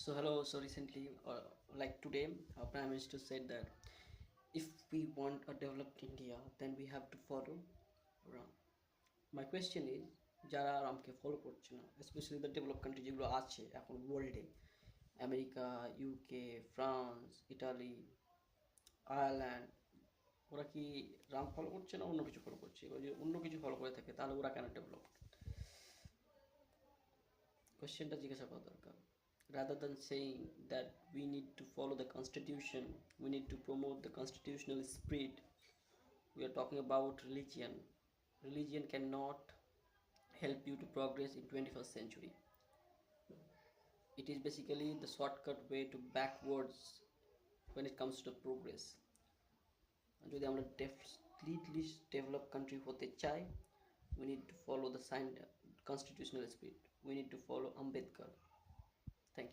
So hello. So recently, like today, our Prime Minister said that if we want a developed India, then we have to follow Ram. My question is, যারা রামকে follow করছে না, specially the develop country যেগুলো আছে এখন ওয়ার্ল্ডে, America, UK, France, Italy, Ireland, ওরা কি রাম ফলো করছে না অন্য কিছু ফলো করছে? এবার যদি অন্য কিছু ফলো করে থাকে তাহলে ওরা কেন ডেভেলপ? কোশ্চেনটা জিজ্ঞাসা করা দরকার, rather than saying that we need to follow the constitution, we need to promote the constitutional spirit. We are talking about religion cannot help you to progress in 21st century. It is basically the shortcut way to backwards when it comes to progress. যদি আমরা completely developed country হতে চাই, we need to follow the constitutional spirit. We need to follow Ambedkar.